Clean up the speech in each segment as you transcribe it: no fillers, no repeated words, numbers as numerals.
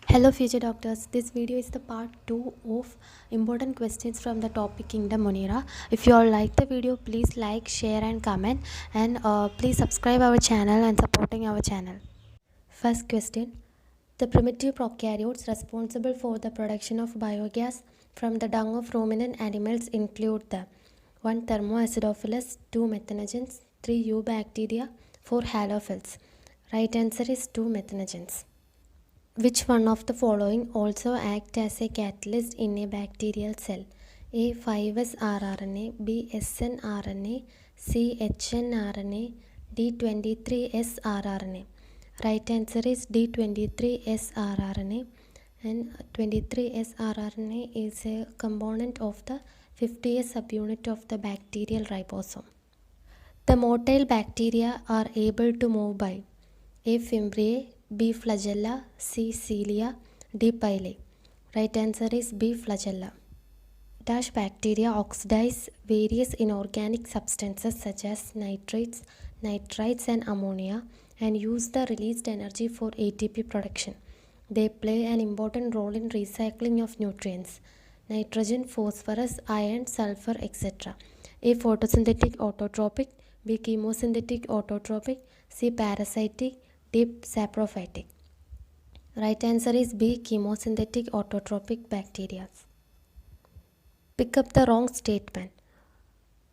Hello future doctors, this video is the part 2 of important questions from the topic Kingdom Monera. If you all like the video, please like, share and comment, and please subscribe our channel and supporting our channel. First question, the primitive prokaryotes responsible for the production of biogas from the dung of ruminant animals include the 1. Thermoacidophilus, 2. Methanogens, 3. Eubacteria, 4. Halophils. Right answer is 2. Methanogens. Which one of the following also act as a catalyst in a bacterial cell? A. 5S rRNA, B. snRNA, C. hnRNA, D. 23S rRNA. Right answer is D. 23S rRNA, and 23S rRNA is a component of the 50S subunit of the bacterial ribosome. The motile bacteria are able to move by A. Fimbriae, B. Flagella, C. Cilia, D. Pili. Right answer is B. Flagella. Dash bacteria oxidize various inorganic substances such as nitrates, nitrites and ammonia and use the released energy for ATP production. They play an important role in recycling of nutrients, nitrogen, phosphorus, iron, sulfur, etc. A. Photosynthetic autotrophic, B. Chemosynthetic autotrophic, C. Parasitic, D. Saprophytic. Right answer is B. Chemosynthetic autotrophic bacteria. Pick up the wrong statement.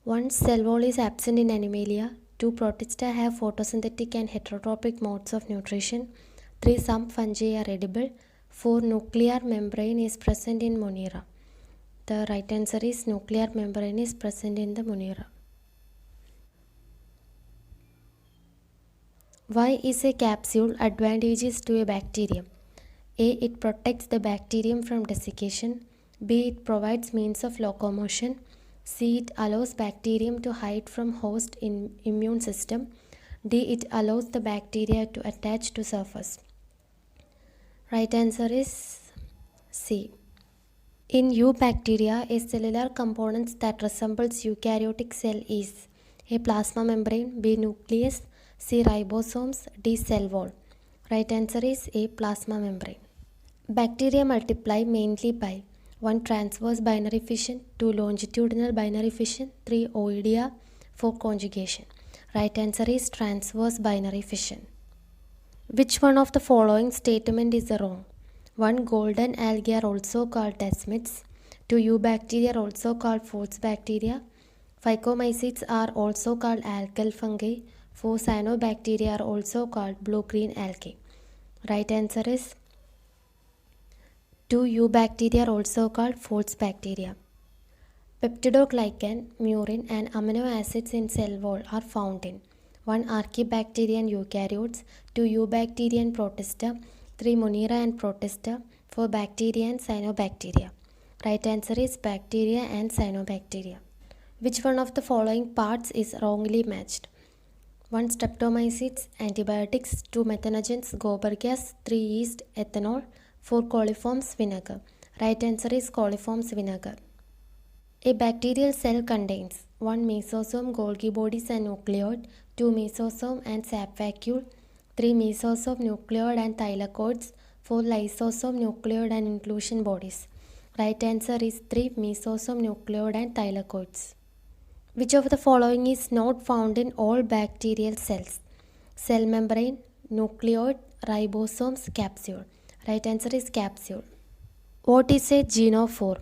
1. Cell wall is absent in Animalia. 2. Protista have photosynthetic and heterotrophic modes of nutrition. 3. Some fungi are edible. 4. Nuclear membrane is present in Monera. The right answer is nuclear membrane is present in the Monera. Why is a capsule advantageous to a bacterium? A. It protects the bacterium from desiccation. B. It provides means of locomotion. C. It allows bacterium to hide from host in immune system. D. It allows the bacteria to attach to surface. Right answer is C. In eubacteria, a cellular component that resembles eukaryotic cell is A. Plasma membrane, B. Nucleus, C. Ribosomes, D. Cell wall. Right answer is A. Plasma membrane. Bacteria multiply mainly by 1. Transverse binary fission, 2. Longitudinal binary fission, 3. Oidea, 4. Conjugation. Right answer is transverse binary fission. Which one of the following statement is wrong? 1. Golden algae are also called desmids. 2. Eubacteria are also called false bacteria. Phycomycetes are also called algal fungi. 4. Cyanobacteria are also called blue-green algae. Right answer is 2. Eubacteria are also called false bacteria. Peptidoglycan, murin and amino acids in cell wall are found in 1. Archaebacterian eukaryotes, 2. Eubacterian protista, 3. Monera and protista, 4. Bacteria and cyanobacteria. Right answer is bacteria and cyanobacteria. Which one of the following parts is wrongly matched? 1. Streptomycetes, antibiotics, 2. Methanogens, gobar gas, 3. Yeast, ethanol, 4. Coliforms, vinegar. Right answer is coliforms vinegar. A bacterial cell contains 1. Mesosome, Golgi bodies and nucleoid, 2. Mesosome and sap vacuole, 3. Mesosome, nucleoid and thylakoids, 4. Lysosome, nucleoid and inclusion bodies. Right answer is 3. Mesosome, nucleoid and thylakoids. Which of the following is not found in all bacterial cells? Cell membrane, nucleoid, ribosomes, capsule. Right answer is capsule. What is a genophore?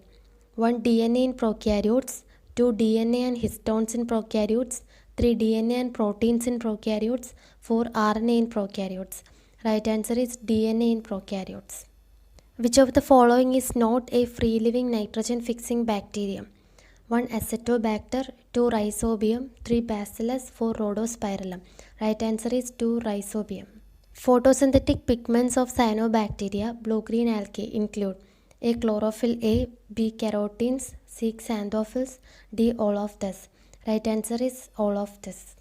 1. DNA in prokaryotes, 2. DNA and histones in prokaryotes, 3. DNA and proteins in prokaryotes, 4. RNA in prokaryotes. Right answer is DNA in prokaryotes. Which of the following is not a free-living nitrogen-fixing bacterium? 1. Acetobacter, 2. Rhizobium, 3. Bacillus, 4. Rhodospirillum. Right answer is 2. Rhizobium. Photosynthetic pigments of cyanobacteria, blue-green algae include A. Chlorophyll A, B. Carotenes, C. Xanthophylls, D. All of this. Right answer is all of this.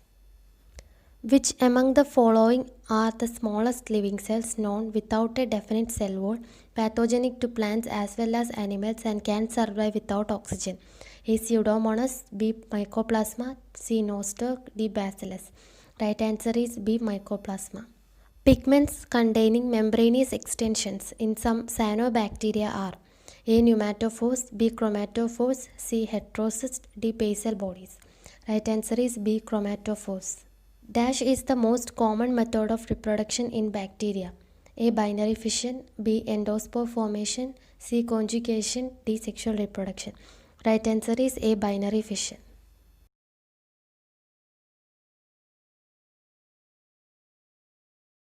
Which among the following are the smallest living cells known without a definite cell wall, pathogenic to plants as well as animals and can survive without oxygen? A. Pseudomonas, B. Mycoplasma, C. Nostoc, D. Bacillus. Right answer is B. Mycoplasma. Pigments containing membranous extensions in some cyanobacteria are A. Pneumatophores, B. chromatophores, C. heterocysts, D. basal bodies. Right answer is B. chromatophores. Dash is the most common method of reproduction in bacteria. A. Binary fission, B. endospore formation, C. conjugation, D. sexual reproduction. Right answer is A. Binary fission.